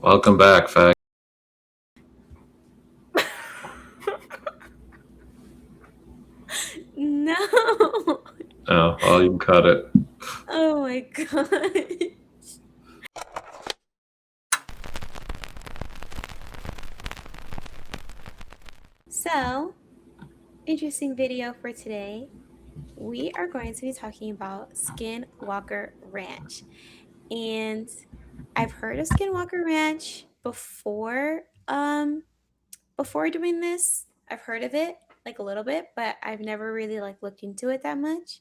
Welcome back, fag. No. Oh, well, you can cut it. Oh my god. So, interesting video for today. We are going to be talking about Skinwalker Ranch. And I've heard of Skinwalker Ranch before doing this. I've heard of it like a little bit, but I've never really like looked into it that much.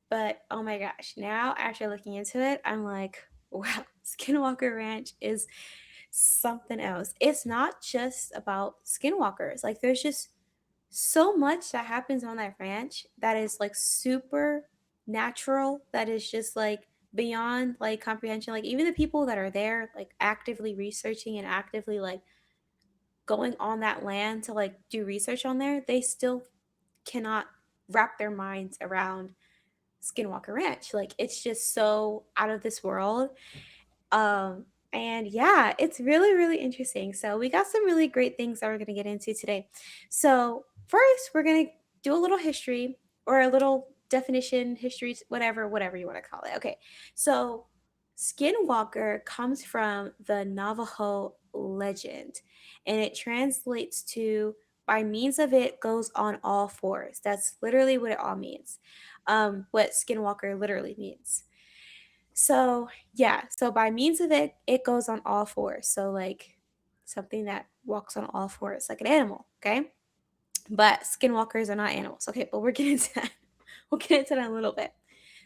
But oh my gosh, now after looking into it, I'm like, wow, Skinwalker Ranch is something else. It's not just about skinwalkers. Like there's just so much that happens on that ranch that is like super natural, that is just like beyond like comprehension. Like even the people that are there like actively researching and actively like going on that land to like do research on there, they still cannot wrap their minds around Skinwalker Ranch. Like it's just so out of this world. And yeah, it's really, really interesting. So we got some really great things that we're going to get into today. So first, we're going to do a little history or a little definition, history, whatever you want to call it. Okay. So Skinwalker comes from the Navajo legend, and it translates to by means of it goes on all fours. That's literally what it all means. What Skinwalker literally means. So, yeah, so by means of it, it goes on all fours. So, like something that walks on all fours, like an animal, okay? But skinwalkers are not animals, okay? But we're getting into that. We'll get into that in a little bit.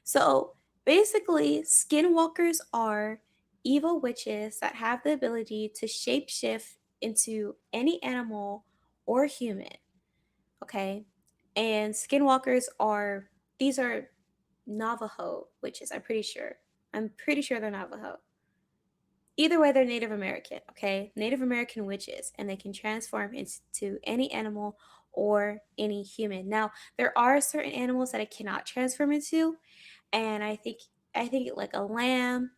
So, basically, skinwalkers are evil witches that have the ability to shapeshift into any animal or human, okay? And skinwalkers are, these are Navajo witches, I'm pretty sure. I'm pretty sure they're Navajo. Either way, they're Native American, okay? Native American witches, and they can transform into any animal or any human. Now, there are certain animals that it cannot transform into, and I think like a lamb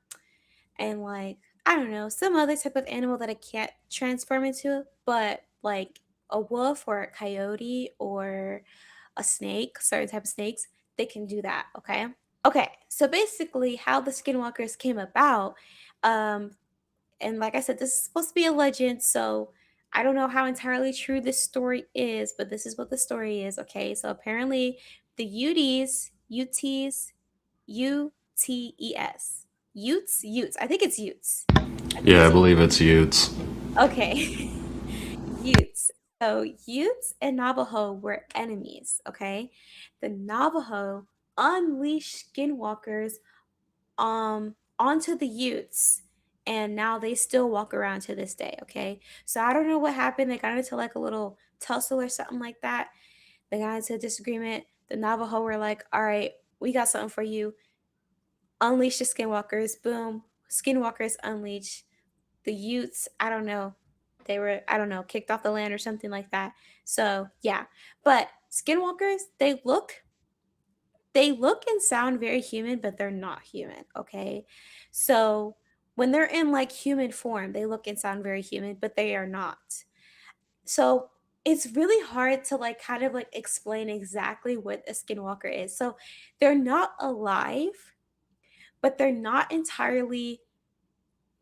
and like I don't know, some other type of animal that it can't transform into, but like a wolf or a coyote or a snake, certain type of snakes, they can do that, okay? Okay, so basically how the skinwalkers came about, um, and like I said, this is supposed to be a legend, so I don't know how entirely true this story is, but this is what the story is, okay? So apparently the Utes, Utes, I think it's Utes. I think Yeah, I it's Utes. believe it's Utes. Okay. Utes. So Utes and Navajo were enemies, okay? The Navajo unleashed skinwalkers onto the Utes, and now they still walk around to this day, okay? So I don't know what happened. They got into like a little tussle or something like that. They got into a disagreement. The Navajo were like, "All right, we got something for you. Unleash the skinwalkers." Boom. Skinwalkers unleashed. The Utes, I don't know. They were, I don't know, kicked off the land or something like that. So yeah. But skinwalkers, they look and sound very human, but they're not human, okay? So when they're in like human form, they look and sound very human, but they are not. So it's really hard to like kind of like explain exactly what a skinwalker is. So they're not alive, but they're not entirely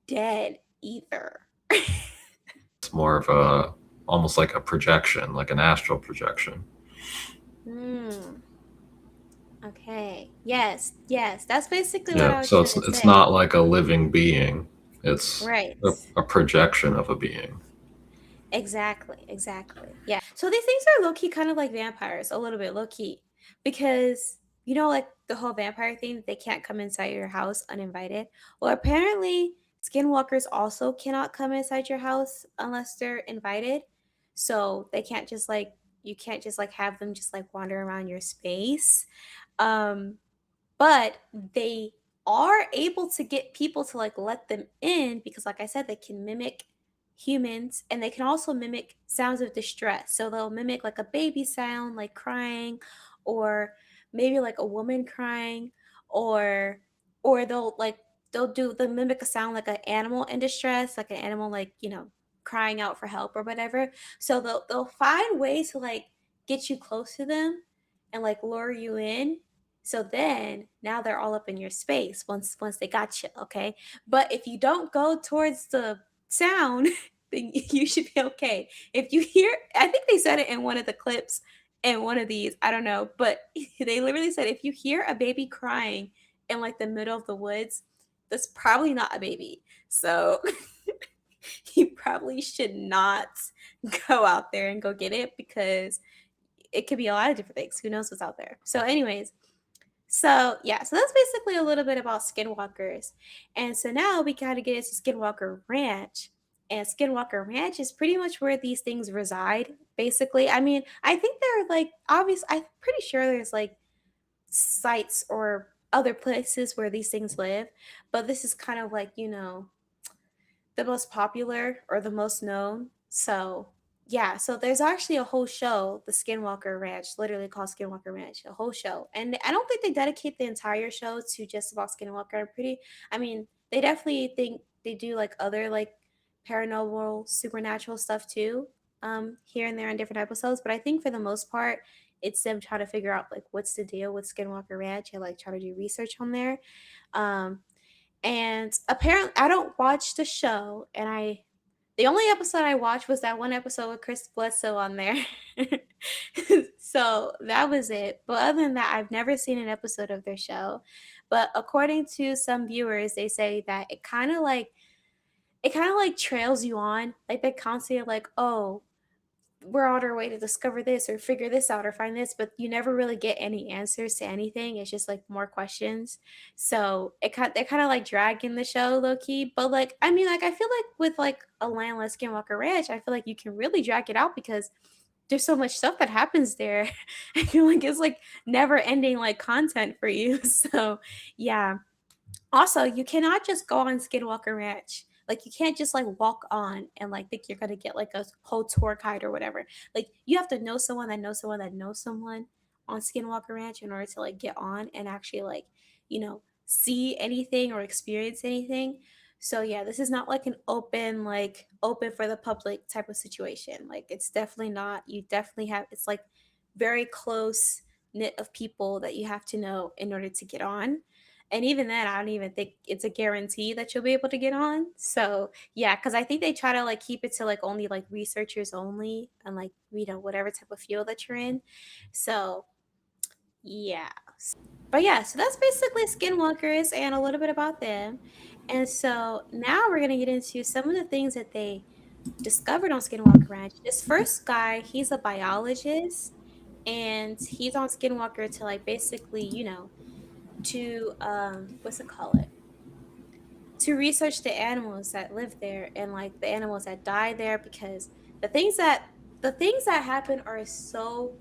dead either. It's more of a almost like a projection, like an astral projection. Hmm. Okay. Yes. Yes. That's basically what Yeah, I was so trying to it's say. not like a living being. It's Right. a projection of a being. Exactly. Exactly. Yeah. So these things are low key kind of like vampires, a little bit low key, because like the whole vampire thing, they can't come inside your house uninvited. Well, apparently, skinwalkers also cannot come inside your house unless they're invited. So they can't just like you can't just like have them just like wander around your space. Um, but they are able to get people to like let them in because like I said, they can mimic humans, and they can also mimic sounds of distress. So they'll mimic like a baby sound, like crying, or maybe like a woman crying, or they'll like they'll mimic a sound like an animal in distress, like an animal like, crying out for help or whatever. So they'll find ways to like get you close to them and like lure you in. So then now they're all up in your space once they got you, okay? But if you don't go towards the sound, then you should be okay. If you hear, I think they said it in one of the clips in one of these, I don't know, but they literally said if you hear a baby crying in like the middle of the woods, that's probably not a baby. So you probably should not go out there and go get it because it could be a lot of different things. Who knows what's out there? So, anyways, so yeah, so that's basically a little bit about skinwalkers. And so now we kind of get into Skinwalker Ranch. And Skinwalker Ranch is pretty much where these things reside, basically. I mean, I think they're like obvious, I'm pretty sure there's like sites or other places where these things live, but this is kind of like, the most popular or the most known. So, yeah, so there's actually a whole show, the Skinwalker Ranch, literally called Skinwalker Ranch, a whole show. And I don't think they dedicate the entire show to just about Skinwalker. I mean, they definitely think they do like other like paranormal, supernatural stuff too, here and there in different episodes. But I think for the most part, it's them trying to figure out like what's the deal with Skinwalker Ranch and like try to do research on there. Um, and apparently, I don't watch the show, and the only episode I watched was that one episode with Chris Bledsoe on there. So that was it. But other than that, I've never seen an episode of their show. But according to some viewers, they say that it kind of like trails you on. Like they constantly like, oh, we're on our way to discover this or figure this out or find this, but you never really get any answers to anything. It's just like more questions. So they're kind of like dragging the show low key. But like I mean, like I feel like with like a landless Skinwalker Ranch, I feel like you can really drag it out because there's so much stuff that happens there. I feel like it's like never ending like content for you. So yeah. Also, you cannot just go on Skinwalker Ranch. Like you can't just like walk on and like think you're gonna get like a whole tour guide or whatever. Like you have to know someone that knows someone that knows someone on Skinwalker Ranch in order to like get on and actually like, see anything or experience anything. So yeah, this is not like an open for the public type of situation. Like it's definitely not. You definitely have it's like very close knit of people that you have to know in order to get on. And even then, I don't even think it's a guarantee that you'll be able to get on. So yeah, because I think they try to like keep it to like only like researchers only and like whatever type of field that you're in. So yeah. But yeah, so that's basically skinwalkers and a little bit about them. And so now we're gonna get into some of the things that they discovered on Skinwalker Ranch. This first guy, he's a biologist and he's on Skinwalker to like basically, to what's it call it? To research the animals that live there and like the animals that die there because the things that the things that happen are so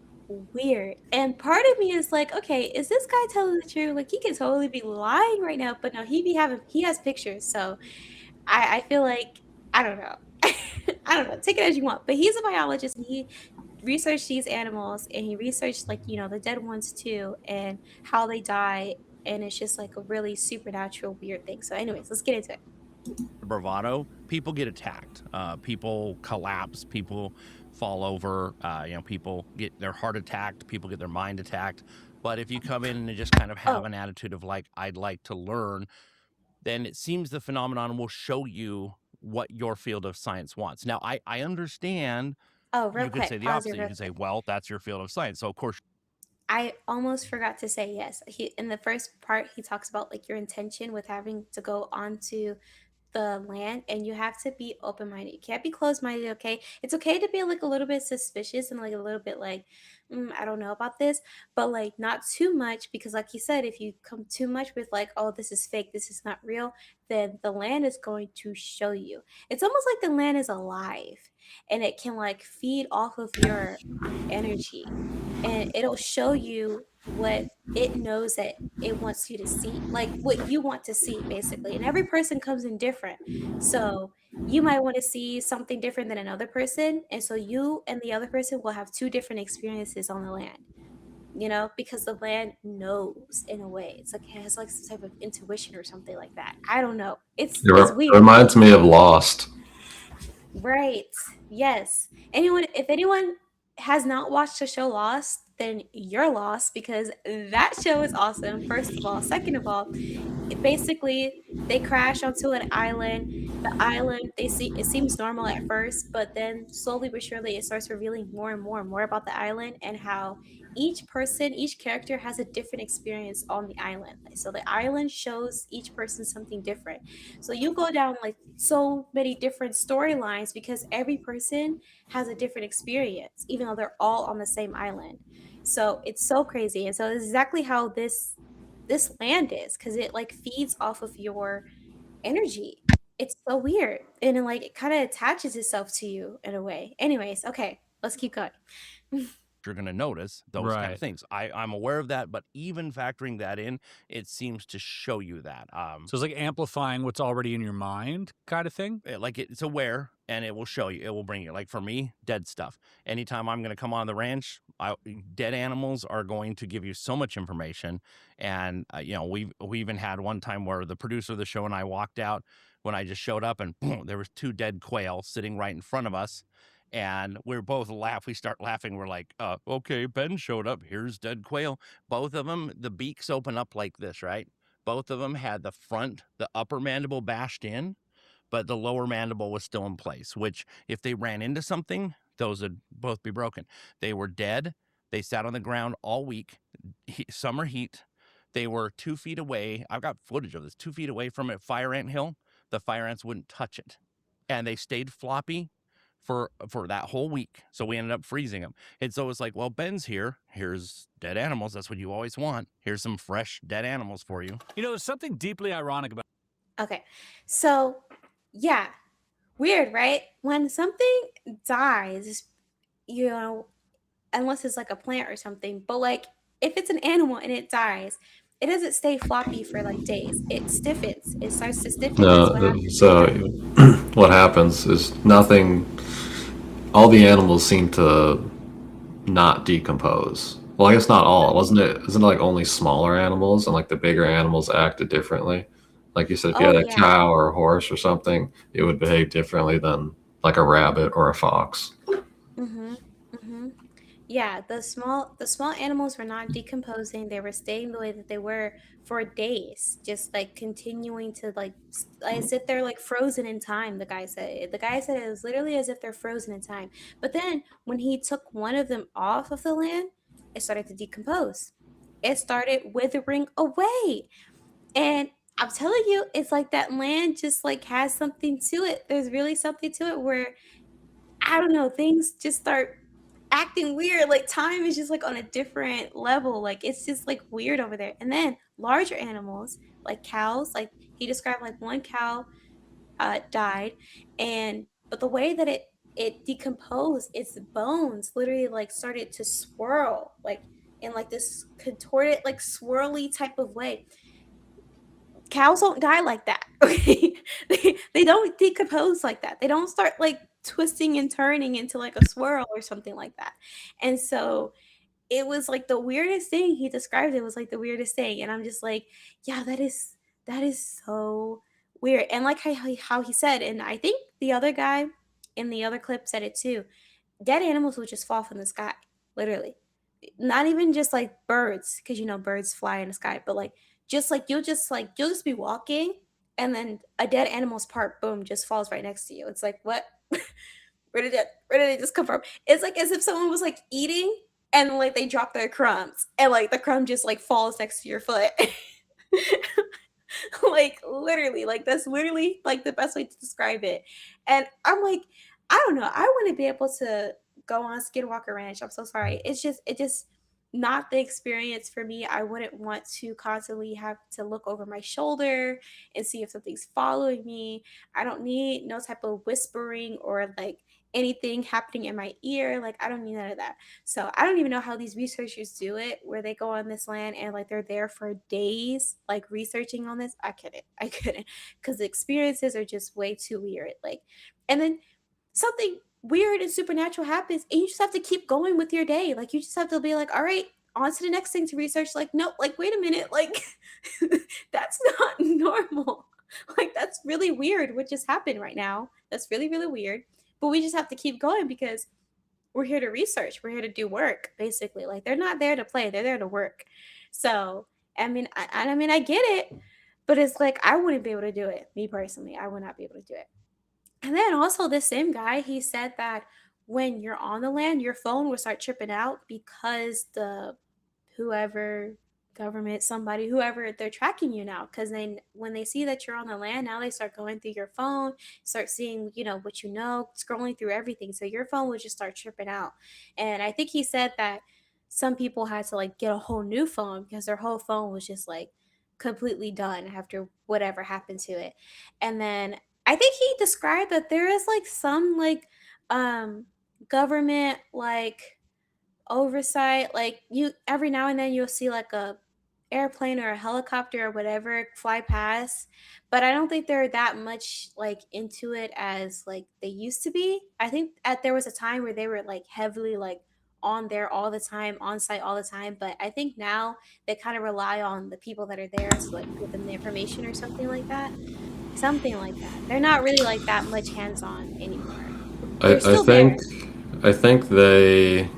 weird. And part of me is like, okay, is this guy telling the truth? Like he could totally be lying right now, but no, he has pictures. So I feel like I don't know. I don't know. Take it as you want. But he's a biologist and he researched these animals and he researched like, the dead ones too and how they die. And it's just like a really supernatural weird thing. So, anyways, let's get into it. Bravado, people get attacked. People collapse. People fall over. People get their heart attacked. People get their mind attacked. But if you come in and just kind of have Oh, an attitude of like, I'd like to learn, then it seems the phenomenon will show you what your field of science wants. Now, I understand oh, real you could say quick, the pause it opposite. You real could say, quick. well, that's your field of science. So, of course, I almost forgot to say yes. He in the first part he talks about like your intention with having to go onto the land and you have to be open-minded. You can't be closed-minded, okay? It's okay to be like a little bit suspicious and like a little bit like, I don't know about this, but like not too much because like you said, if you come too much with like, oh, this is fake, this is not real, then the land is going to show you. It's almost like the land is alive and it can like feed off of your energy and it'll show you what it knows that it wants you to see, like what you want to see, basically. And every person comes in different. So you might want to see something different than another person. And so you and the other person will have two different experiences on the land. because the land knows in a way. It's like it has like some type of intuition or something like that. I don't know. It's It weird. reminds me of Lost. Right. Yes. If anyone has not watched the show Lost, then you're lost because that show is awesome, first of all. Second of all, basically they crash onto an island. The island, they see it seems normal at first, but then slowly but surely it starts revealing more and more and more about the island and how each character has a different experience on the island. So the island shows each person something different. So you go down like so many different storylines because every person has a different experience, even though they're all on the same island. So it's so crazy. And so it's exactly how this land is because it like feeds off of your energy. It's so weird. And it kind of attaches itself to you in a way. Anyways, okay, let's keep going. You're going to notice those kind of Right. things. I'm aware of that, but even factoring that in, it seems to show you that. So it's like amplifying what's already in your mind kind of thing? Like it's aware and it will show you. It will bring you. Like for me, dead stuff. Anytime I'm going to come on the ranch, dead animals are going to give you so much information. And we even had one time where the producer of the show and I walked out when I just showed up, and boom, there was 2 dead quail sitting right in front of us. And we're both we start laughing. We're like, okay, Ben showed up. Here's dead quail. Both of them, the beaks open up like this, right? Both of them had the upper mandible bashed in, but the lower mandible was still in place, which if they ran into something, those would both be broken. They were dead. They sat on the ground all week, summer heat. They were 2 feet away. I've got footage of this, 2 feet away from a fire ant hill. The fire ants wouldn't touch it. And they stayed floppy for that whole week. So we ended up freezing them. And so it's like, well, Ben's here. Here's dead animals. That's what you always want. Here's some fresh dead animals for you. There's something deeply ironic about. Okay. So, yeah. Weird, right? When something dies, unless it's like a plant or something, but like if it's an animal and it dies, it doesn't stay floppy for like days. It stiffens. It starts to stiffen. That's what happens. So what happens is nothing. All the animals seem to not decompose. Well, I guess not all. Wasn't it? Isn't it like only smaller animals and like the bigger animals acted differently? Like you said, if you Oh had a yeah. cow or a horse or something, it would behave differently than like a rabbit or a fox. Mm-hmm. Mm-hmm. Yeah, the small animals were not decomposing. They were staying the way that they were for days, just like continuing to as if they're like frozen in time, the guy said. The guy said it was literally as if they're frozen in time. But then when he took one of them off of the land, it started to decompose. It started withering away. And I'm telling you, it's like that land just like has something to it. There's really something to it where I don't know, things just start acting weird. Like time is just like on a different level. Like it's just like weird over there. And then larger animals like cows, like he described like one cow died, and but the way that it decomposed, its bones literally like started to swirl like in like this contorted like swirly type of way. Cows don't die like that. Okay, they don't decompose like that. They don't start like twisting and turning into like a swirl or something like that. And so it was like the weirdest thing. He described it was like the weirdest thing, and I'm just like, yeah, that is so weird. And like how he said, and I think the other guy in the other clip said it too. Dead animals would just fall from the sky, literally. Not even just like birds, because birds fly in the sky, but you'll just be walking, and then a dead animal's part, boom, just falls right next to you. It's like, what? Where did it just come from? It's like as if someone was like eating and like they drop their crumbs and like the crumb just like falls next to your foot. Like literally, like that's literally like the best way to describe it. And I'm like, I don't know, I wouldn't be able to go on Skinwalker Ranch. I'm so sorry. It just not the experience for me. I wouldn't want to constantly have to look over my shoulder and see if something's following me. I don't need no type of whispering or like anything happening in my ear. Like I don't need none of that. So I don't even know how these researchers do it, where they go on this land and like they're there for days, like researching on this. I couldn't, because the experiences are just way too weird. Like, and then something weird and supernatural happens, and you just have to keep going with your day. Like you just have to be like, all right, on to the next thing to research. Like, nope, like, wait a minute, like, that's not normal. Like, that's really weird what just happened right now. That's really, really weird. But we just have to keep going because we're here to research. We're here to do work, basically. Like, they're not there to play, they're there to work. So, I mean, I get it, but it's like I wouldn't be able to do it. Me personally, I would not be able to do it. And then also this same guy, he said that when you're on the land, your phone will start tripping out because the whoever government, somebody, whoever, they're tracking you now. Because then when they see that you're on the land, now they start going through your phone, start seeing, what scrolling through everything. So your phone would just start tripping out. And I think he said that some people had to like get a whole new phone because their whole phone was just like completely done after whatever happened to it. And then I think he described that there is like some like um government like oversight. Like, you every now and then you'll see like a airplane or a helicopter or whatever fly past, but I don't think they're that much like into it as like they used to be. I think there was a time where they were like heavily like on there all the time, on site all the time, but I think now they kind of rely on the people that are there to like give them the information or something like that. Something like that. They're not really like that much hands on anymore. I, They're I still there. think they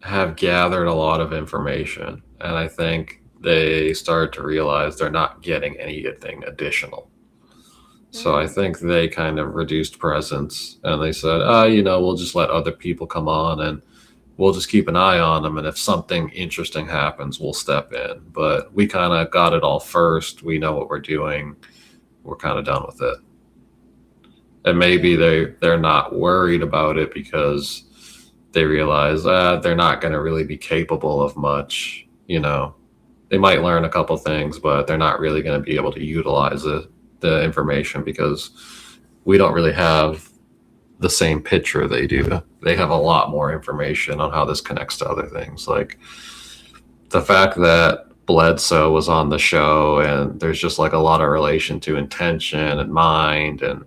have gathered a lot of information, and I think they started to realize they're not getting anything additional. So I Mm, think they kind of reduced presence, and they said, we'll just let other people come on and we'll just keep an eye on them. And if something interesting happens, we'll step in. But we kind of got it all first. We know what we're doing. We're kind of done with it. And maybe yeah. they're not worried about it because they realize they're not going to really be capable of much. They might learn a couple things, but they're not really going to be able to utilize the information because we don't really have the same picture they do. They have a lot more information on how this connects to other things. Like the fact that Bledsoe was on the show, and there's just like a lot of relation to intention and mind, and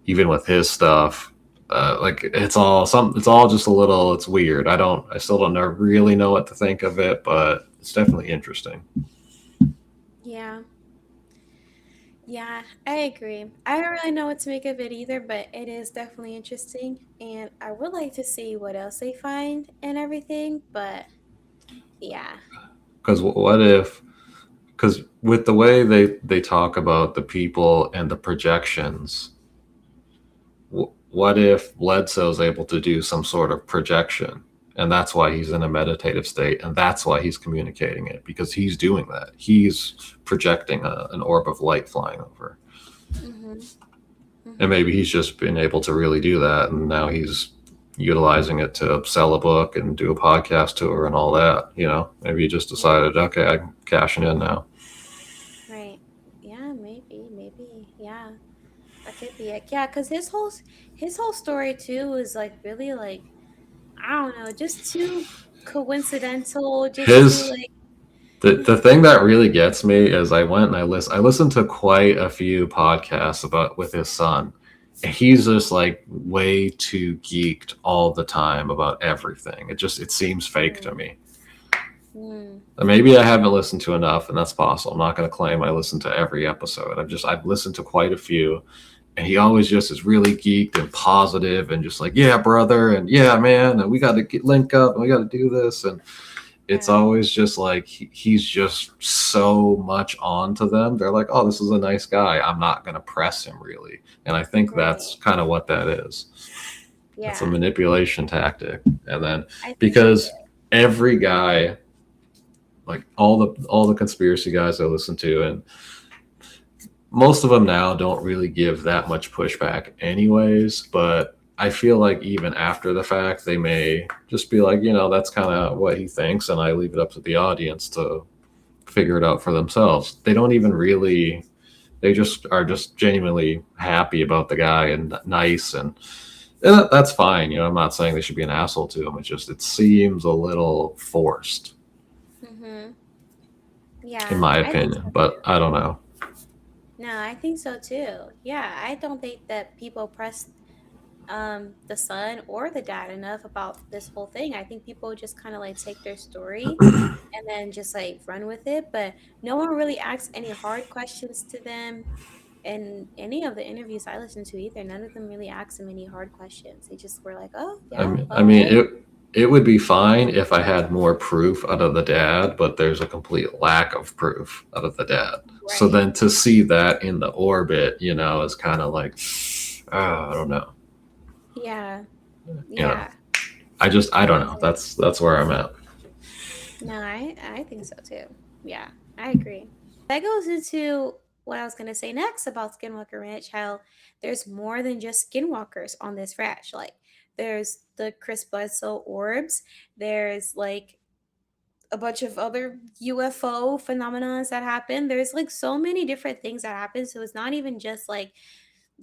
even with his stuff, like it's all just a little. It's weird. I still don't really know what to think of it, but it's definitely interesting. Yeah. Yeah, I agree. I don't really know what to make of it either, but it is definitely interesting. And I would like to see what else they find and everything. But yeah. Because what if? Because with the way they talk about the people and the projections, what if Bledsoe's able to do some sort of projection? And that's why he's in a meditative state. And that's why he's communicating it, because he's doing that. He's projecting an orb of light flying over. Mm-hmm. And Mm-hmm. maybe he's just been able to really do that. And now he's utilizing it to sell a book and do a podcast tour and all that. Maybe he just Yeah. decided, okay, I'm cashing in now. Right. Yeah, maybe. Yeah. That could be it. Yeah, because his whole story too is like really like, I don't know, just too coincidental, just too His like the thing that really gets me is I went and I listened to quite a few podcasts about with his son. And he's just like way too geeked all the time about everything. It seems fake to mm, me. mm, Maybe I haven't listened to enough, and that's possible. I'm not going to claim I listened to every episode. I've listened to quite a few, and he always just is really geeked and positive and just like, yeah, brother, and yeah, man, and we got to link up and we got to do this. And it's yeah, always just like he's just so much on to them. They're like, oh, this is a nice guy. I'm not going to press him really. And I think that's right. kind of what that is. That's a Yeah. manipulation tactic. And then I think that's because it. every guy, like all the conspiracy guys I listen to, and most of them now don't really give that much pushback anyways, but I feel like even after the fact they may just be like, that's kind of what he thinks, and I leave it up to the audience to figure it out for themselves. They don't even really, they just are just genuinely happy about the guy and nice, and that's fine. I'm not saying they should be an asshole to him. It seems a little forced Mm-hmm. in Yeah, my I think opinion, so but too. I don't know. No, I think so too. Yeah, I don't think that people press. the son or the dad enough about this whole thing. I think people just kind of like take their story and then just like run with it, but no one really asks any hard questions to them. And any of the interviews I listened to either, none of them really asked them any hard questions. They just were like, "Oh yeah, I well, mean, hey, it would be fine if I had more proof out of the dad, but there's a complete lack of proof out of the dad. So right, then to see that in the orbit, is kind of like, I don't know. yeah, You know, yeah." I don't know. Yeah. That's where I'm at. No, I think so too. Yeah, I agree. That goes into what I was gonna say next about Skinwalker Ranch. How there's more than just skinwalkers on this ranch. Like there's the Chris Bledsoe orbs. There's like a bunch of other UFO phenomenons that happen. There's like so many different things that happen. So it's not even just like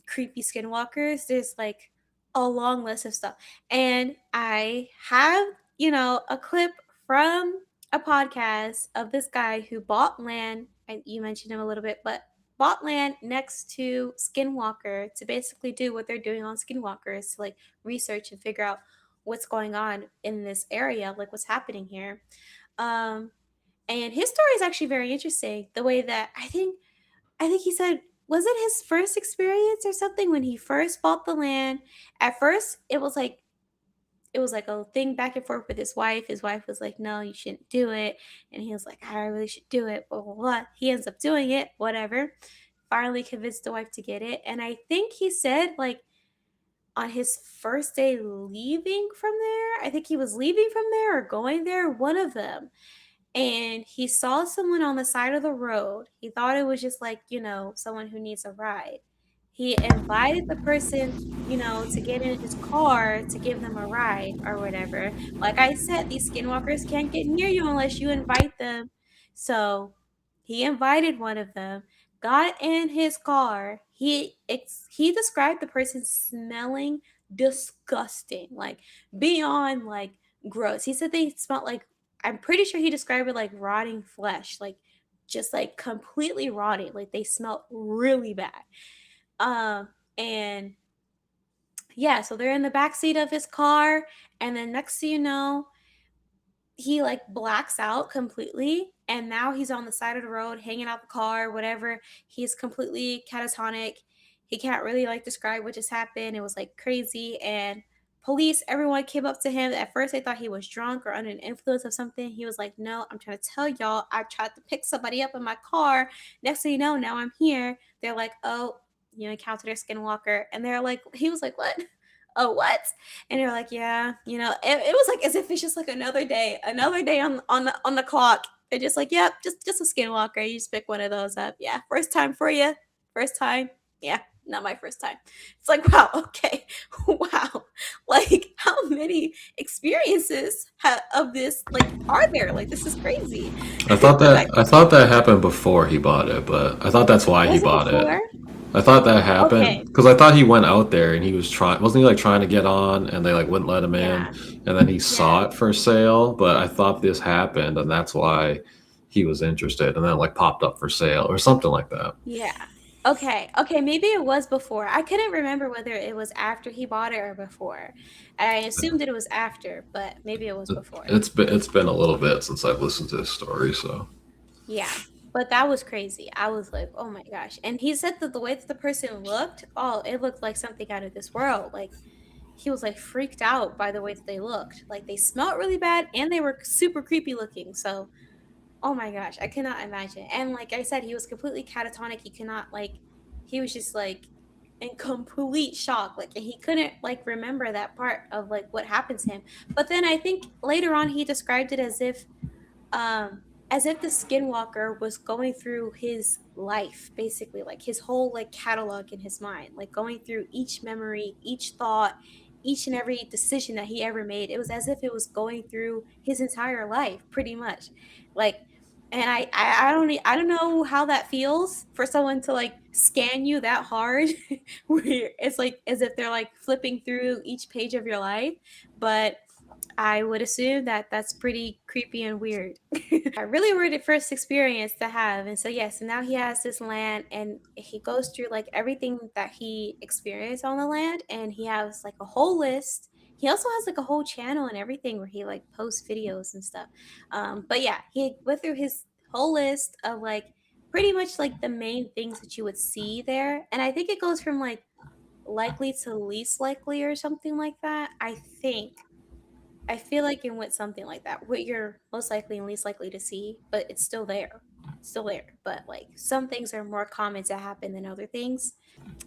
creepy skinwalkers. There's like a long list of stuff. And I have, a clip from a podcast of this guy who bought land. You mentioned him a little bit, but bought land next to Skinwalker to basically do what they're doing on Skinwalkers to like research and figure out what's going on in this area, like what's happening here. Um, and his story is actually very interesting. The way that I think he said, was it his first experience or something when he first bought the land? At first, it was like a thing back and forth with his wife. His wife was like, "No, you shouldn't do it," and he was like, "I really should do it." Blah blah blah. He ends up doing it. Whatever. Finally convinced the wife to get it, and I think he said like on his first day leaving from there. I think he was leaving from there or going there. One of them, and he saw someone on the side of the road. He thought it was just like, someone who needs a ride. He invited the person, to get in his car to give them a ride or whatever. Like I said, these skinwalkers can't get near you unless you invite them. So he invited one of them, got in his car. He described the person smelling disgusting, like beyond like gross. He said they smelled like, I'm pretty sure he described it like rotting flesh, like just like completely rotting, like they smelled really bad. Um, and yeah, so they're in the back seat of his car, and then next thing you know, he like blacks out completely, and now he's on the side of the road hanging out the car, whatever. He's completely catatonic. He can't really like describe what just happened. It was like crazy, and police, everyone came up to him. At first they thought he was drunk or under an influence of something. He was like, "No, I'm trying to tell y'all, I tried to pick somebody up in my car. Next thing you know, now I'm here." They're like, "Oh, you encountered a skinwalker," and they're like, he was like, "What?" "Oh, what?" And they're like, "Yeah, it was like as if it's just like another day on the clock." They're just like, "Yep, just a skinwalker. You just pick one of those up. Yeah, first time for you. First time. Yeah, not my first time." It's like, wow, okay, wow. Like, how many experiences of this like are there? Like, this is crazy. The fact I thought that happened before he bought it, but I thought that's why he was it bought it. before? I thought that happened Okay, because I thought he went out there and he was trying, wasn't he like trying to get on and they like wouldn't let him in, yeah, and then he yeah. saw it for sale. But I thought this happened and that's why he was interested, and then it like popped up for sale or something like that. Yeah. Okay. Okay. Maybe it was before. I couldn't remember whether it was after he bought it or before. I assumed that it was after, but maybe it was before. It's been a little bit since I've listened to his story, so Yeah. But that was crazy. I was like, oh my gosh. And he said that the way that the person looked, oh, it looked like something out of this world. Like he was like freaked out by the way that they looked. Like they smelled really bad and they were super creepy looking. So oh my gosh, I cannot imagine. And like I said, he was completely catatonic. He cannot like he was just like in complete shock. Like he couldn't like remember that part of like what happened to him. But then I think later on he described it um as if the skinwalker was going through his life basically, like his whole like catalog in his mind, like going through each memory, each thought, each and every decision that he ever made. It was as if it was going through his entire life pretty much, like. And I don't know how that feels for someone to like scan you that hard where it's like as if they're like flipping through each page of your life. But I would assume that that's pretty creepy and weird. A really weird first experience to have. And so, yeah, so now he has this land and he goes through like everything that he experienced on the land. And he has like a whole list. He also has like a whole channel and everything where he like posts videos and stuff. But yeah, he went through his whole list of like pretty much like the main things that you would see there. And I think it goes from like likely to least likely or something like that. I feel like it went something like that. What you're most likely and least likely to see, but it's still there. It's still there. But like some things are more common to happen than other things.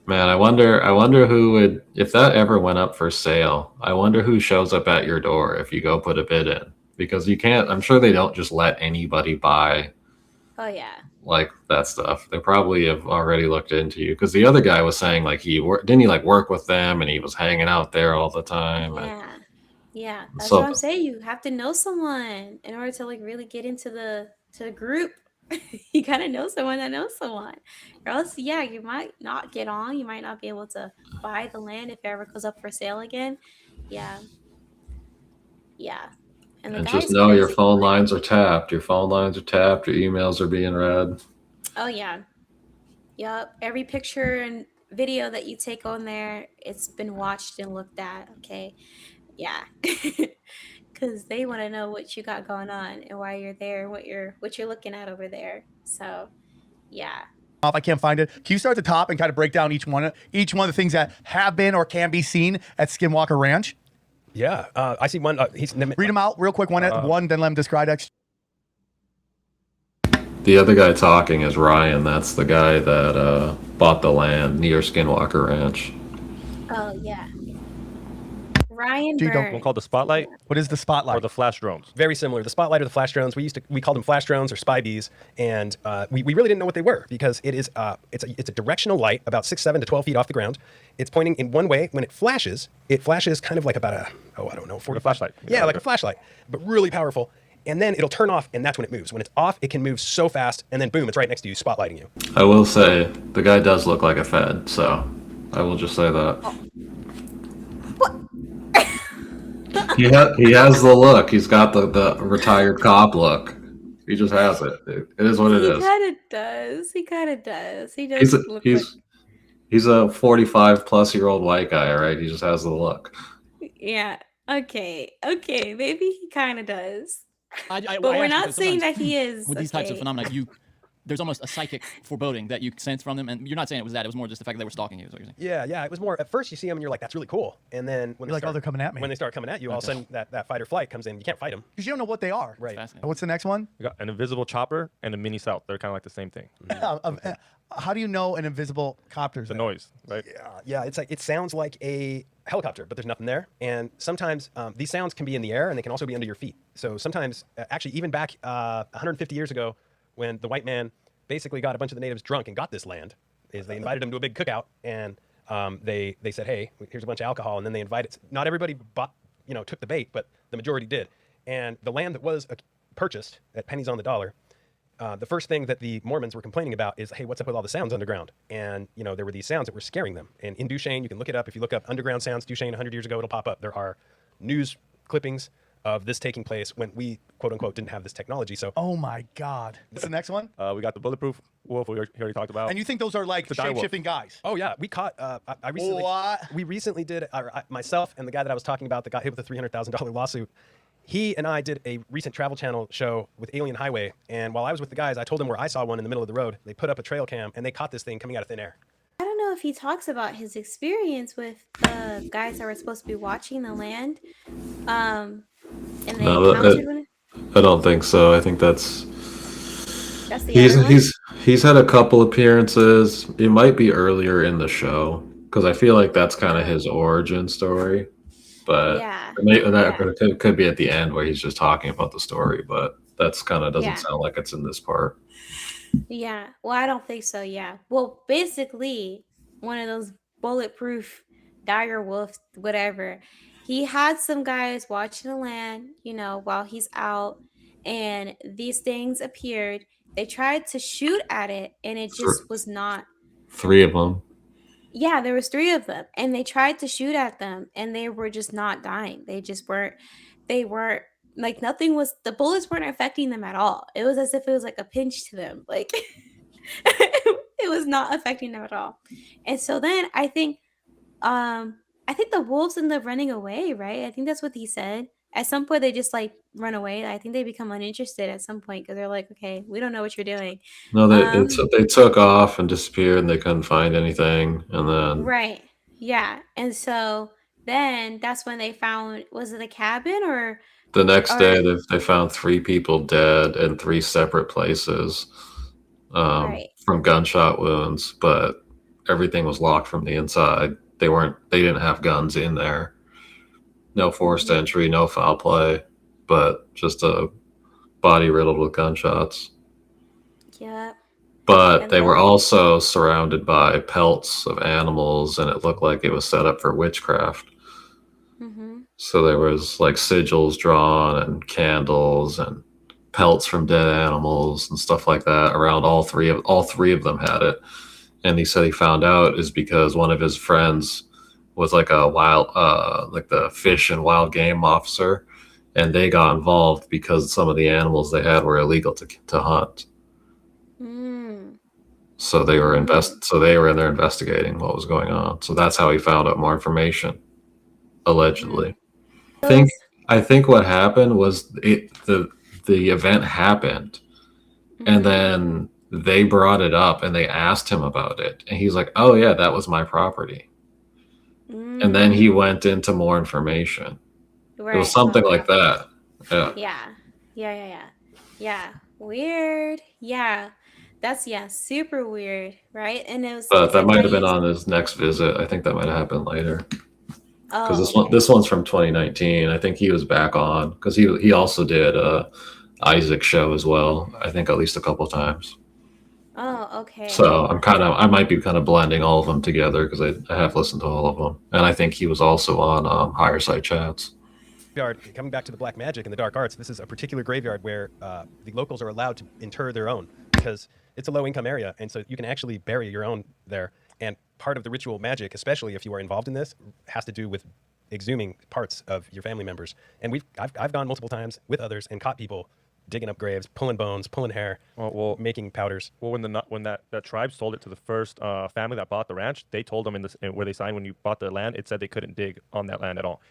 Man, I wonder who would, if that ever went up for sale, I wonder who shows up at your door if you go put a bid in. Because you can't, I'm sure they don't just let anybody buy Oh yeah. like that stuff. They probably have already looked into you. Because the other guy was saying like didn't he like work with them and he was hanging out there all the time. Yeah. Yeah. That's what I'm So saying. You have to know someone in order to like really get into the group. You gotta know someone that knows someone. Or else, yeah, you might not get on. You might not be able to buy the land if it ever goes up for sale again. Yeah. Yeah. And the and guy just is know your crazy. phone lines are tapped. Your phone lines are tapped. Your emails are being read. Oh yeah. Yep. Every picture and video that you take on there, it's been watched and looked at. Okay. Yeah. Because they want to know what you got going on and why you're there, what you're looking at over there. So yeah. If I can't find it, can you start at the top and kind of break down each one of the things that have been or can be seen at Skinwalker Ranch? Yeah, I see one. Read them out real quick, one at one, then let them describe it. The other guy talking is Ryan. That's the guy that bought the land near Skinwalker Ranch. Oh yeah. Ryan Gee, don't- Byrne. One called the Spotlight What is the spotlight? or the Flash drones. Very similar. The Spotlight or the Flash drones. We called them Flash drones or spy bees, and we really didn't know what they were because it's a directional light about 6, 7 to 12 feet off the ground. It's pointing in one way. When it flashes kind of like about a 40 flashlight. Yeah, like a flashlight, but really powerful. And then it'll turn off, and that's when it moves. When it's off, it can move so fast, and then boom, it's right next to you, spotlighting you. I will say the guy does look like a Fed, so I will just say that. He has the look. He's got the retired cop look. He just has it. It is what it He is. kind of does. He kind of does. He does He's a, look like. he's a 45-plus-year-old white guy, right? He just has the look. Yeah. Okay. Okay. Maybe he kind of does. But But we're not saying that he is. with these types of okay? phenomena, there's almost a psychic foreboding that you sense from them, and you're not saying it was that. It was more just the fact that they were stalking you. Is what you're saying. Yeah. It was more, at first you see them and you're like, that's really cool. And then when You're like, oh, they're coming at me. When they start coming at you, all of a sudden that fight or flight comes in. You can't fight them. Because you don't know what they are. Right. Fascinating. What's the next one? We got an invisible chopper and a mini south. They're kind of like the same thing. How do you know an invisible copter's The there? noise, right? Yeah, it's like it sounds like a helicopter, but there's nothing there. And sometimes these sounds can be in the air, and they can also be under your feet. So sometimes, actually, even back 150 years ago, when the white man basically got a bunch of the natives drunk and got this land, is they invited them to a big cookout, and they said, hey, here's a bunch of alcohol, and then they invited. Not everybody took the bait, but the majority did. And the land that was purchased at pennies on the dollar. The first thing that the Mormons were complaining about is, hey, what's up with all the sounds underground? And, there were these sounds that were scaring them. And in Duchesne, you can look it up. If you look up underground sounds, Duchesne 100 years ago, it'll pop up. There are news clippings of this taking place when we, quote unquote, didn't have this technology. So, Oh my God. What's the next one? We got the bulletproof wolf we already talked about. And you think those are like It's a dire wolf. shape-shifting guys? oh yeah, we caught, I recently, What? we recently did, myself and the guy that I was talking about that got hit with a $300,000 lawsuit, he and I did a recent Travel Channel show with Alien Highway. And while I was with the guys, I told them where I saw one in the middle of the road. They put up a trail cam, and they caught this thing coming out of thin air. I don't know if he talks about his experience with the guys that were supposed to be watching the land. And they No, encountered one. I don't think so. I think that's That's the other one. he's had a couple appearances. It might be earlier in the show because I feel like that's kind of his origin story. But Yeah. that could be at the end where he's just talking about the story. But that's kind of doesn't Yeah. sound like it's in this part. Yeah. Well, I don't think so. Yeah. Well, basically, one of those bulletproof dire wolves, whatever. He had some guys watching the land, while he's out, and these things appeared. They tried to shoot at it, and it just was not. 3 of them. Yeah, there was 3 of them, and they tried to shoot at them, and they were just not dying. They just weren't. they weren't like nothing was the bullets weren't affecting them at all. It was as if it was like a pinch to them. Like it was not affecting them at all. And so then I think the wolves end up running away, right? I think that's what he said. At some point they just like run away. I think they become uninterested at some point because they're like, okay, we don't know what you're doing. No, Um they took off and disappeared, and they couldn't find anything. And then right. Yeah. And so then that's when they found was it a cabin the next or day, they found 3 people dead in 3 separate places right. from gunshot wounds, but everything was locked from the inside. They didn't have guns in there. No forced Mhm. entry, no foul play, but just a body riddled with gunshots. Yeah. But And they were then also surrounded by pelts of animals, and it looked like it was set up for witchcraft. mhm. So there was like sigils drawn and candles and pelts from dead animals and stuff like that around all three of them had it. And he said he found out is because one of his friends was like a wild like the fish and wild game officer, and they got involved because some of the animals they had were illegal to hunt. Mm. So they were Mm. so they were in there investigating what was going on. So that's how he found out more information, Mm. allegedly. I think Those I think what happened was the event happened, and mhm. then they brought it up and they asked him about it, and he's like, "Oh yeah, that was my property." And then he Mm. went into more information. It was Right, about something the like property. that. Yeah. Yeah. Yeah, yeah, yeah. Yeah. Weird. Yeah. That's yeah, super weird, right? And But it's that like might have funny been is on his next visit. I think that might have happened later. Because oh, okay. this one's from 2019. I think he was back on because he also did Isaac's show as well. I think at least a couple times. Oh, okay. So I might be kind of blending all of them together because I have listened to all of them, and I think he was also on Higher Side Chats. Graveyard, coming back to the black magic and the dark arts, this is a particular graveyard where the locals are allowed to inter their own because it's a low income area. And so you can actually bury your own there. And part of the ritual magic, especially if you are involved in this, has to do with exhuming parts of your family members. And I've gone multiple times with others and caught people digging up graves, pulling bones, pulling hair, making powders. Well, when that tribe sold it to the first family that bought the ranch, they told them where they signed when you bought the land, it said they couldn't dig on that land at all.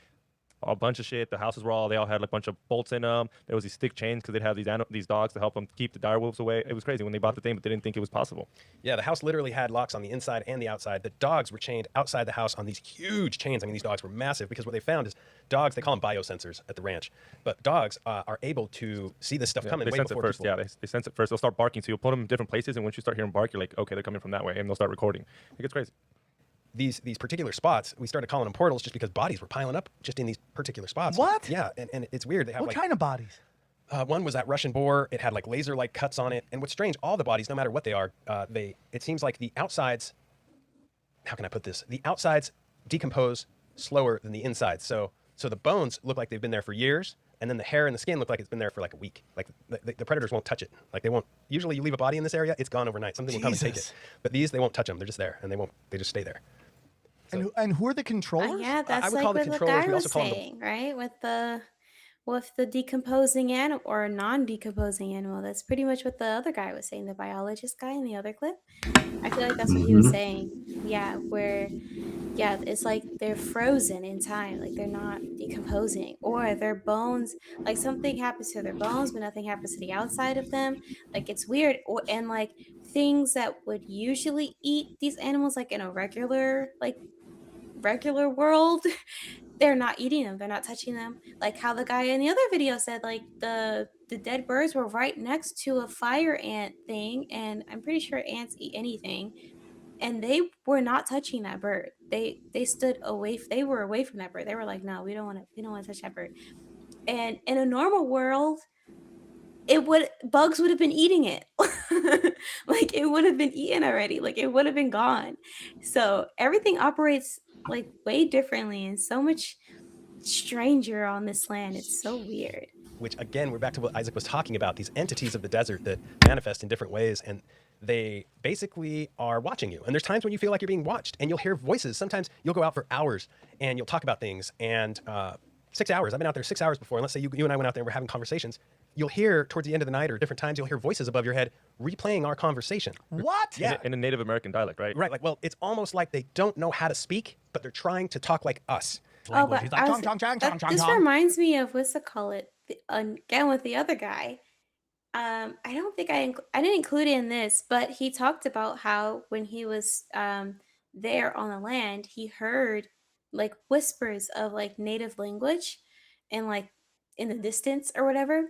A bunch of shit. The houses were they all had like a bunch of bolts in them. There was these stick chains because they'd have these dogs to help them keep the dire wolves away. It was crazy when they bought the thing, but they didn't think it was possible. Yeah, the house literally had locks on the inside and the outside. The dogs were chained outside the house on these huge chains. I mean, these dogs were massive because what they found is dogs, they call them biosensors at the ranch, but dogs are able to see this stuff coming They way sense it before first. people. Yeah, they sense it first. They'll start barking. So you'll put them in different places, and once you start hearing bark, you're like, okay, they're coming from that way, and they'll start recording. It gets crazy. These particular spots, we started calling them portals just because bodies were piling up just in these particular spots. What? Yeah, and it's weird. They have What like, kind of bodies? one was that Russian boar. It had like laser-like cuts on it. And what's strange, all the bodies, no matter what they are, it seems like the outsides, how can I put this? The outsides decompose slower than the insides. So the bones look like they've been there for years, and then the hair and the skin look like it's been there for like a week. Like the predators won't touch it. Like they won't. Usually, you leave a body in this area, it's gone overnight. Something will come and take it. But these, they won't touch them. They're just there, and they just stay there. And who are the controllers? Yeah, I that's would call like the what the controllers. guy We also was call them the saying, right? With the decomposing animal or non-decomposing animal. That's pretty much what the other guy was saying, the biologist guy in the other clip. I feel like that's what he was Mhm. saying. Yeah, yeah, it's like they're frozen in time, like they're not decomposing, or their bones, like something happens to their bones, but nothing happens to the outside of them. Like it's weird, and like things that would usually eat these animals, like in a regular world, they're not eating them, they're not touching them. Like how the guy in the other video said, like the dead birds were right next to a fire ant thing, and I'm pretty sure ants eat anything, and they were not touching that bird. They stood away. They were away from that bird. They were like, no, we don't want to touch that bird. And in a normal world, bugs would have been eating it. Like it would have been eaten already. Like it would have been gone. So everything operates like way differently and so much stranger on this land. It's so weird. which again, we're back to what Isaac was talking about, these entities of the desert that manifest in different ways. And they basically are watching you. And there's times when you feel like you're being watched and you'll hear voices. Sometimes you'll go out for hours and you'll talk about things. And 6 hours. I've been out there 6 hours before. And let's say you and I went out there and we're having conversations. You'll hear towards the end of the night or different times, you'll hear voices above your head replaying our conversation. What? Yeah. In a Native American dialect, right? Right. Like, well, it's almost like they don't know how to speak, but they're trying to talk like us. Oh, but He's like, chong, chong, chong, chong, chong, this chong. reminds me of what's it call it again with the other guy. I don't think I didn't include it in this, but he talked about how when he was there on the land, he heard like whispers of like native language and like in the distance or whatever.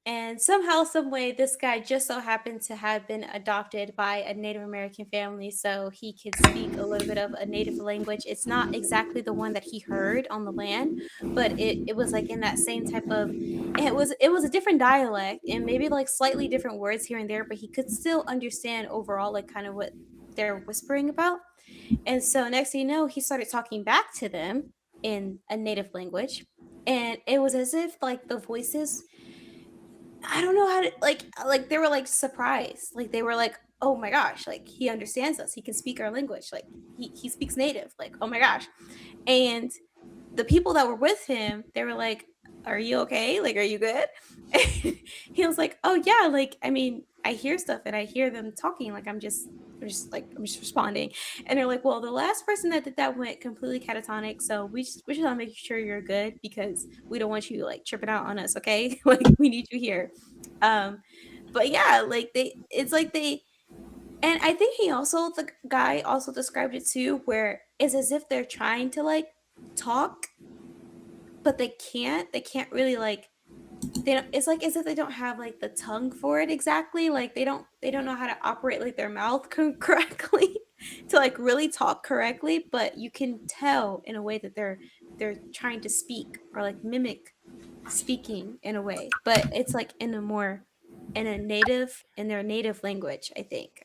And somehow, some way, this guy just so happened to have been adopted by a Native American family, so he could speak a little bit of a native language. It's not exactly the one that he heard on the land, but it was like in that same type of, and it was a different dialect and maybe like slightly different words here and there, but he could still understand overall like kind of what they're whispering about. And so next thing you know, he started talking back to them in a native language, and it was as if like the voices, I don't know how to like they were like surprised. Like they were like, "Oh my gosh, like he understands us. He can speak our language. Like he speaks native. Like, oh my gosh." And the people that were with him, they were like, "Are you okay? Like, are you good?" He was like, "Oh yeah, like I mean, I hear stuff and I hear them talking. Like I'm just responding." And they're like, "Well, the last person that did that went completely catatonic, so we just want to make sure you're good because we don't want you like tripping out on us, okay? Like we need you here." But yeah, like it's like they, and I think the guy also described it too, where it's as if they're trying to like talk, but they can't really like, they don't, it's like as if they don't have like the tongue for it exactly, like they don't know how to operate like their mouth correctly to like really talk correctly, but you can tell in a way that they're trying to speak or like mimic speaking in a way, but it's like in their native language.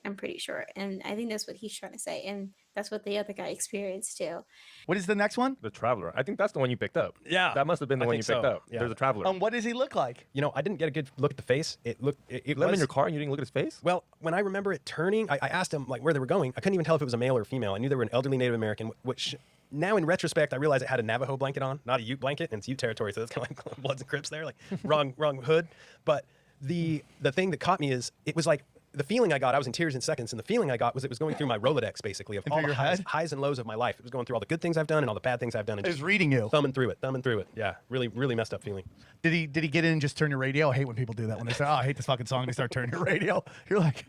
I'm pretty sure, and I think that's what he's trying to say, and that's what the other guy experienced too. What is the next one? The Traveler. I think that's the one you picked up. Yeah. That must have been the I one you think picked so. up. Yeah. There's a Traveler. What does he look like? You know, I didn't get a good look at the face. It You let him in your car and you didn't look at his face? Well, when I remember it turning, I asked him like where they were going. I couldn't even tell if it was a male or a female. I knew they were an elderly Native American, which now in retrospect, I realize it had a Navajo blanket on, not a Ute blanket, and it's Ute territory, so it's kind of like Bloods and Crips there, like wrong hood. But the thing that caught me is it was like the feeling I got, I was in tears in seconds, and the feeling I got was it was going through my Rolodex, basically, of all the highs and lows of my life. It was going through all the good things I've done and all the bad things I've done. And It was just reading you. thumbing through it. Yeah, really, really messed up feeling. Did he get in and just turn your radio? I hate when people do that. When they say, "Oh, I hate this fucking song," they start turning your radio. You're like,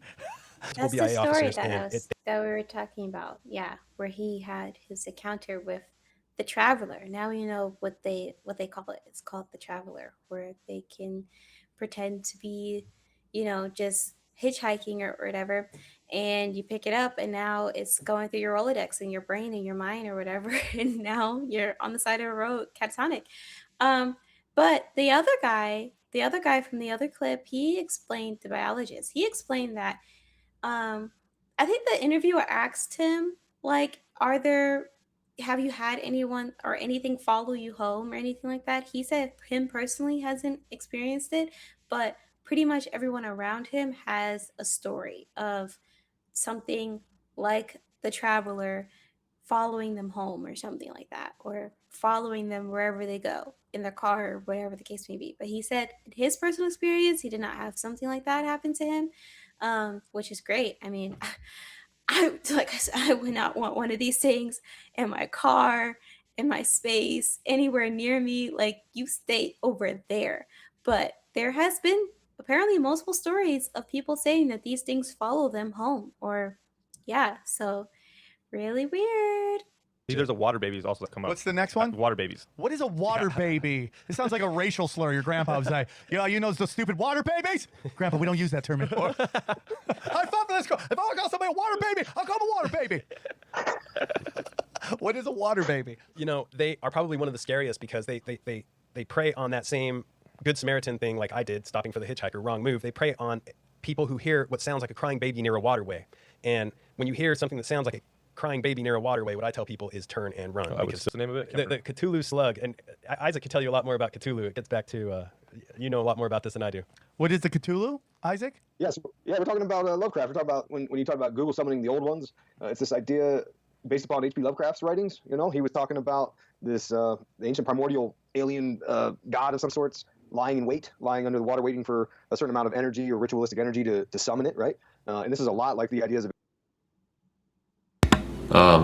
That's the BIA story officers, that and that we were talking about. Yeah, where he had his encounter with the Traveler. Now you know what they call it. It's called the Traveler, where they can pretend to be, just hitchhiking or whatever, and you pick it up, and now it's going through your Rolodex and your brain and your mind or whatever, and now you're on the side of a road, catatonic. But the other guy from the other clip, he explained, the biologist, he explained that I think the interviewer asked him, like, have you had anyone or anything follow you home or anything like that? He said him personally hasn't experienced it, but pretty much everyone around him has a story of something like the Traveler following them home or something like that, or following them wherever they go in their car or whatever the case may be. But he said in his personal experience, he did not have something like that happen to him, which is great. I mean, like I said, I would not want one of these things in my car, in my space, anywhere near me. Like, you stay over there. But there has been apparently multiple stories of people saying that these things follow them home, or yeah, so really weird. There's a water babies also that come up. what's the next one? Water babies. What is a water baby? It sounds like a racial slur your grandpa would say. You know the stupid water babies? Grandpa, we don't use that term anymore. I fought for this. If I want to call somebody a water baby, I'll call them a water baby. What is a water baby? You know, they are probably one of the scariest because they prey on that same Good Samaritan thing like I did, stopping for the hitchhiker, wrong move. They prey on people who hear what sounds like a crying baby near a waterway. And when you hear something that sounds like a crying baby near a waterway, what I tell people is turn and run. What's the name of it? The Cthulhu slug. And Isaac can tell you a lot more about Cthulhu. It gets back to, you know a lot more about this than I do. What is the Cthulhu, Isaac? Yes, yeah, we're talking about Lovecraft. We're talking about when you talk about Google summoning the old ones. It's this idea based upon H.P. Lovecraft's writings. You know, he was talking about this the ancient primordial alien god of some sorts lying in wait, lying under the water, waiting for a certain amount of energy or ritualistic energy to summon it, right? And this is a lot like the ideas of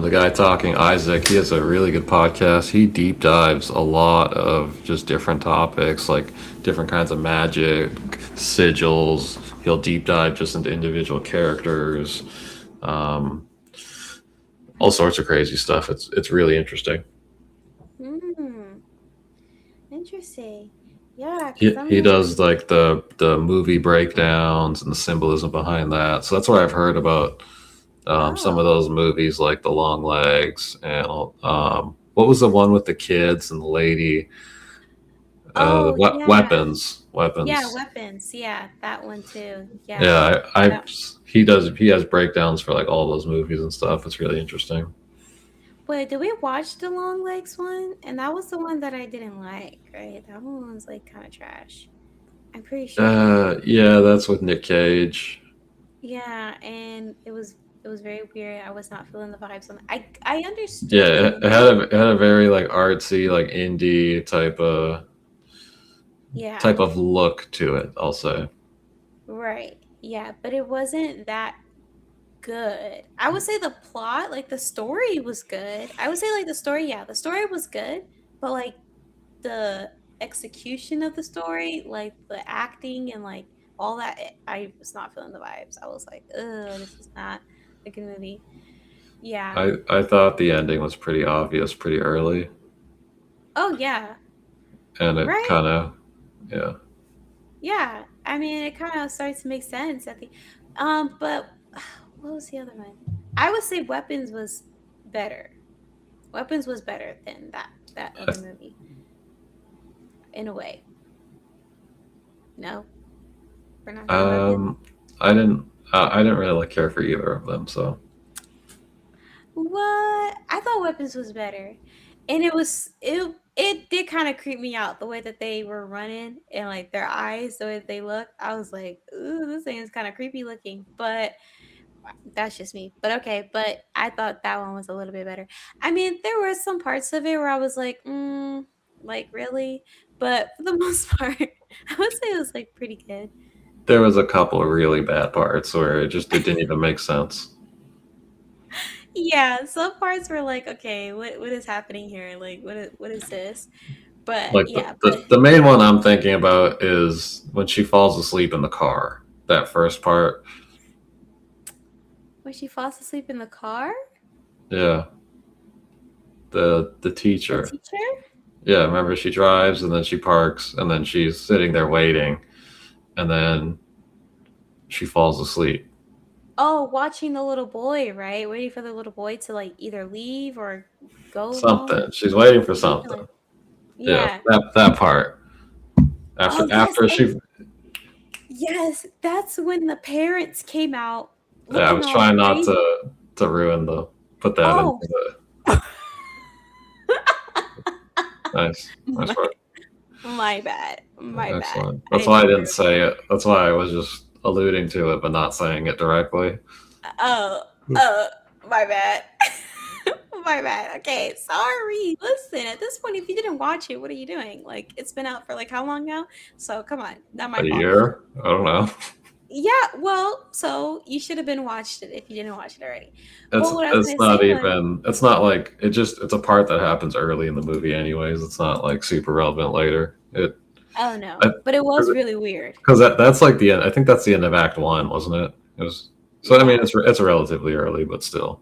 The guy talking, Isaac, he has a really good podcast. He deep dives a lot of just different topics, like different kinds of magic, sigils. He'll deep dive just into individual characters, all sorts of crazy stuff. It's really interesting. Interesting. Yeah, He does like the movie breakdowns and the symbolism behind that. So that's what I've heard about. Some of those movies like The Long Legs and what was the one with the kids and the lady? Yeah. Weapons. Yeah, weapons. Yeah, that one too. Yeah. Yeah, he has breakdowns for like all those movies and stuff. It's really interesting. Wait, did we watch the Long Legs one? And that was the one that I didn't like, right? That one was like kind of trash. I'm pretty sure. Yeah, that's with Nick Cage. Yeah, and it was very weird. I was not feeling the vibes on it. I understood. Yeah, it had a very like artsy, like indie type of look to it, I'll say. Right. Yeah, but it wasn't that good. I would say the plot, like the story was good. I would say like the story was good, but like the execution of the story, like the acting and like all that, I was not feeling the vibes. I was like, ugh, this is not a good movie. Yeah. I thought the ending was pretty obvious pretty early. Oh yeah. And it kind of, yeah. Yeah. I mean, it kind of starts to make sense at the, but what was the other one? I would say Weapons was better. Weapons was better than that other movie. In a way. No. We're not I didn't really like care for either of them, so. What? I thought Weapons was better. And it did kind of creep me out the way that they were running and like their eyes, the way that they looked. I was like, ooh, this thing is kind of creepy looking. But that's just me. But okay, but I thought that one was a little bit better. I mean, there were some parts of it where I was like, like really? But for the most part, I would say it was like pretty good. There was a couple of really bad parts where it didn't even make sense. Yeah, some parts were like, okay, what is happening here? Like, what is this? But like yeah, the main one I'm thinking about is when she falls asleep in the car. That first part. When she falls asleep in the car? Yeah. The teacher. The teacher? Yeah, remember she drives and then she parks and then she's sitting there waiting and then she falls asleep. Oh, watching the little boy, right? Waiting for the little boy to like either leave or go something. home. She's waiting for something. Yeah, that part. After she. Yes, that's when the parents came out. Yeah, I was trying not to ruin put that into the. Nice work. My bad. Excellent. That's why I didn't say it. That's why I was just alluding to it, but not saying it directly. Oh, my bad. My bad. Okay, sorry. Listen, at this point, if you didn't watch it, what are you doing? Like, it's been out for like how long now? So come on, not my fault. A year? I don't know. Yeah, well, so you should have been watched it if you didn't watch it already. It's not like it's a part that happens early in the movie anyways. It's not like super relevant later. Oh no, but it was really weird. Because that's like the end. I think that's the end of Act 1, wasn't it? It was. So I mean, it's relatively early, but still.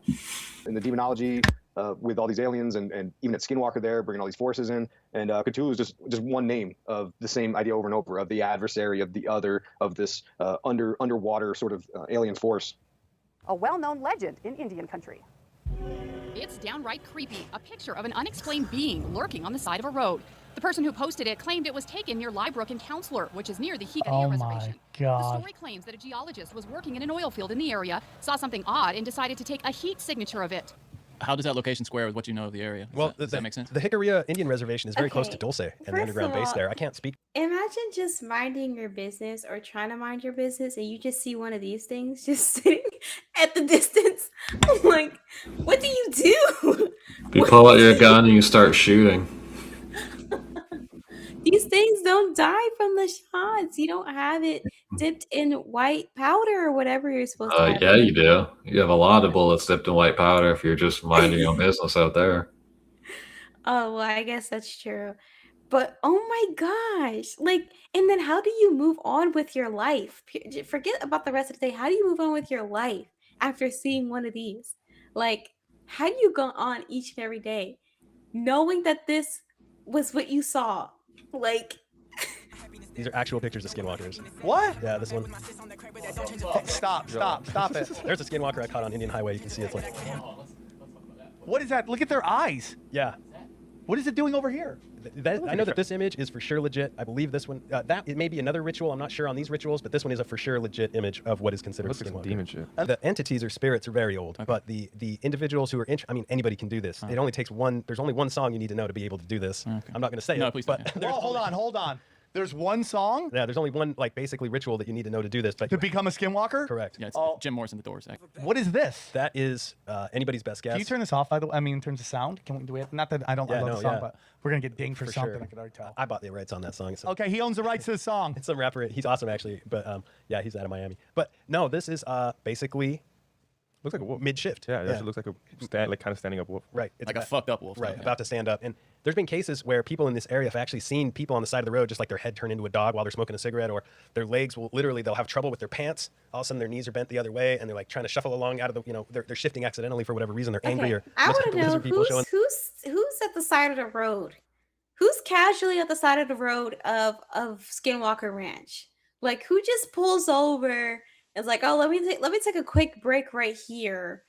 In the demonology, with all these aliens and even at Skinwalker there, bringing all these forces in, and Cthulhu is just one name of the same idea over and over, of the adversary, of the other, of this underwater sort of alien force. A well-known legend in Indian country. It's downright creepy. A picture of an unexplained being lurking on the side of a road. The person who posted it claimed it was taken near Liebrook and Counselor, which is near the Higalia Reservation. God. The story claims that a geologist was working in an oil field in the area, saw something odd, and decided to take a heat signature of it. How does that location square with what you know of the area? Does that make sense? The Higalia Indian Reservation is very close to Dulce and the underground base there. I can't speak. Imagine just minding your business or trying to mind your business and you just see one of these things just sitting at the distance. Like, what do you do? You pull out your gun and you start shooting. don't die from the shots. You don't have it dipped in white powder or whatever you're supposed to have. Yeah, you do. You have a lot of bullets dipped in white powder if you're just minding your own business out there. Oh, well, I guess that's true. But oh my gosh, like, and then how do you move on with your life? Forget about the rest of the day. How do you move on with your life after seeing one of these? Like, how do you go on each and every day knowing that this was what you saw? Like, These are actual pictures of skinwalkers. What? Yeah, this one. Stop it. There's a skinwalker I caught on Indian Highway. You can see it's like. What is that? Look at their eyes. Yeah. What is it doing over here? I know that this image is for sure legit. I believe this one, it may be another ritual. I'm not sure on these rituals, but this one is a for sure legit image of what is considered a skinwalker. Demon shit. The entities or spirits are very old, but the individuals who are anybody can do this. It only takes one. There's only one song you need to know to be able to do this. I'm not going to say it. Please but don't. Well, hold on. There's one song yeah, there's only one basically ritual that you need to know to do this. But to become a skinwalker? Correct. Yeah, it's Jim Morrison, The Doors. What is this? That is anybody's best guess. Can you turn this off, by the way? I mean, in terms of sound? Do we have, not that I love the song, but we're going to get dinged for something, sure. I can already tell. I bought the rights on that song. So. Okay, he owns the rights to the song. It's some rapper. He's awesome, actually. But yeah, he's out of Miami. But no, this is basically looks like a wolf. Mid-shift. Yeah, it actually looks like a kind of standing up wolf. Right. It's like a fucked up wolf. Right, about to stand up. And there's been cases where people in this area have actually seen people on the side of the road, just like their head turn into a dog while they're smoking a cigarette, or their legs will they'll have trouble with their pants. All of a sudden their knees are bent the other way, and they're like trying to shuffle along out of the, they're shifting accidentally for whatever reason. They're angry or I want to know who's at the side of the road. Who's casually at the side of the road of Skinwalker Ranch? Like, who just pulls over? It's like, oh, let me take a quick break right here,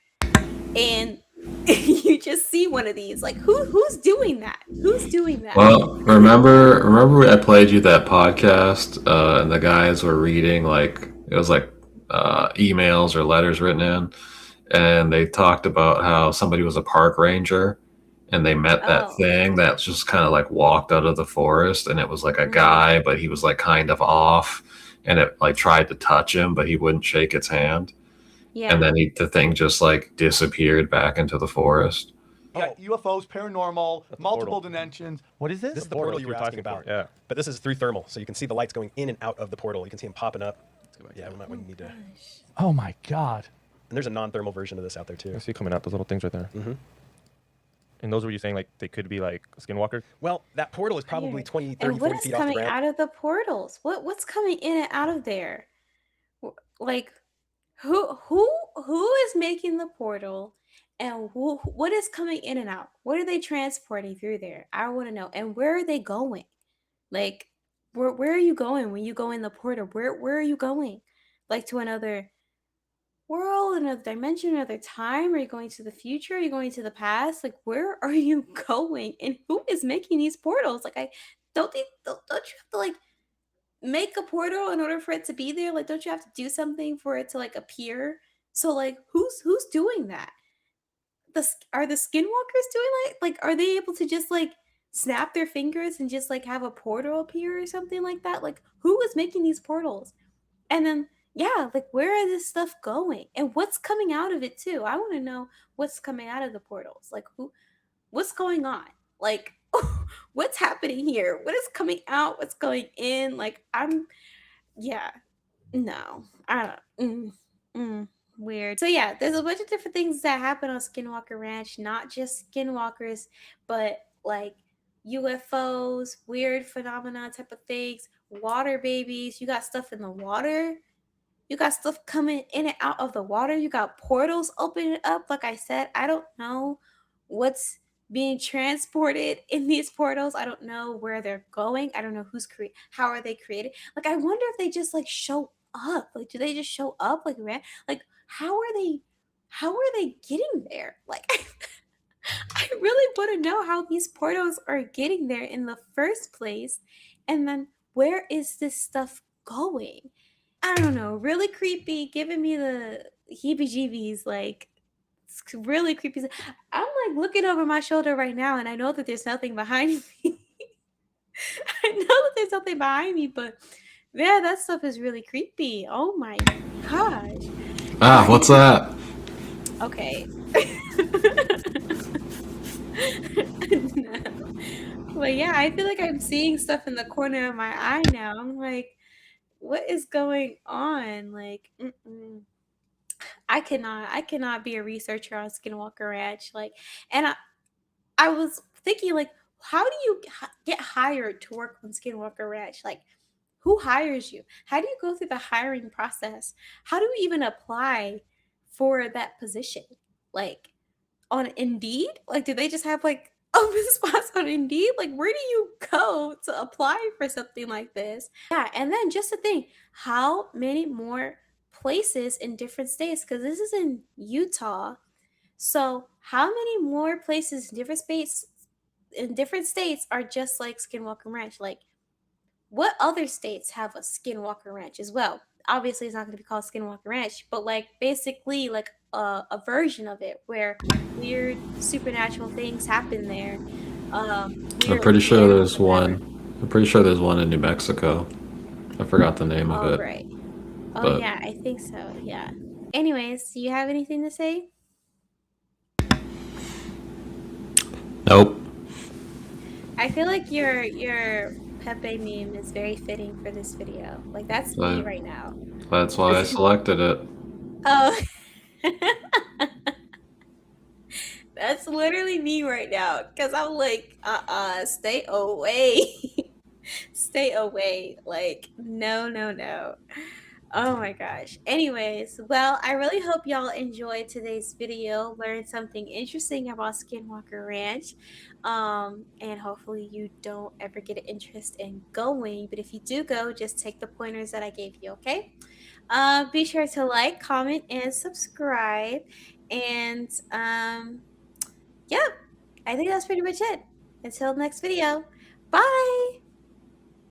and you just see one of these. Like, who's doing that? Who's doing that? Well, remember I played you that podcast, and the guys were reading it was emails or letters written in, and they talked about how somebody was a park ranger, and they met that thing that just kind of walked out of the forest, and it was like a guy, but he was kind of off, and it tried to touch him, but he wouldn't shake its hand. Yeah. And then the thing just disappeared back into the forest. You got UFOs, paranormal, multiple dimensions. What is this? This is the portal you were talking about. Yeah. But this is through thermal, so you can see the lights going in and out of the portal. You can see them popping up. Yeah, we might need to. Oh my God. And there's a non-thermal version of this out there too. I see coming out those little things right there. Mm-hmm. And those were you saying they could be like a skinwalker? Well, that portal is probably 20, 30, 40 feet off the ground. And what is coming out of the portals? What's coming in and out of there? Like, who is making the portal, and what is coming in and out? What are they transporting through there? I want to know. And where are they going? Like, where are you going when you go in the portal? Where are you going? Like, to another world, another dimension, another time? Are you going to the future? Are you going to the past? Like, where are you going? And who is making these portals? Like, don't you have to make a portal in order for it to be there? Like, don't you have to do something for it to appear? So who's doing that? Are the skinwalkers doing like are they able to just snap their fingers and just have a portal appear or something like that? Like, who is making these portals? And then where is this stuff going, and what's coming out of it too? I want to know what's coming out of the portals. Like, what's going on? Like, what's happening here? What is coming out? What's going in? Like, weird. So yeah, there's a bunch of different things that happen on Skinwalker Ranch, not just skinwalkers, but UFOs, weird phenomena type of things, water babies. You got stuff in the water. You got stuff coming in and out of the water. You got portals opening up. Like I said, I don't know what's being transported in these portals. I don't know where they're going. I don't know how are they created. Like, I wonder if they just show up. Like, do they just show up how are they getting there? Like, I really want to know how these portals are getting there in the first place, and then where is this stuff going? I don't know, really creepy, giving me the heebie-jeebies. Like, it's really creepy. I'm looking over my shoulder right now, and I know that there's nothing behind me. I know that there's nothing behind me, but yeah, that stuff is really creepy. Oh my gosh. What's that? Okay. No. But yeah, I feel like I'm seeing stuff in the corner of my eye now. I'm like, what is going on? Like, I cannot be a researcher on Skinwalker Ranch. Like, and I was thinking, like, how do you get hired to work on Skinwalker Ranch? Like, who hires you? How do you go through the hiring process? How do you even apply for that position? Like, on Indeed? Like, do they just have like open spots on Indeed? Like, where do you go to apply for something like this? Yeah, and then just to think, how many more places in different states? Because this is in Utah. So, how many more places in different states are just like Skinwalker Ranch? Like, what other states have a Skinwalker Ranch as well? Obviously, it's not going to be called Skinwalker Ranch, but like basically like a version of it where weird supernatural things happen there. I'm Weird pretty sure animals there's or whatever. one. I'm pretty sure there's one in New Mexico. I forgot the name of Oh, it. right. Oh, But yeah, I think so. Yeah. Anyways, do you have anything to say? nope. I feel like your Pepe meme is very fitting for this video. Like, that's me right now. That's why I selected it. Oh. That's literally me right now. Because I'm like, stay away. Stay away. Like, no, no, no. Oh my gosh. Anyways, well, I really hope y'all enjoyed today's video, learned something interesting about Skinwalker Ranch. And hopefully you don't ever get an interest in going. But if you do go, just take the pointers that I gave you, okay? Be sure to like, comment, and subscribe. And yeah, I think that's pretty much it. Until next video, bye!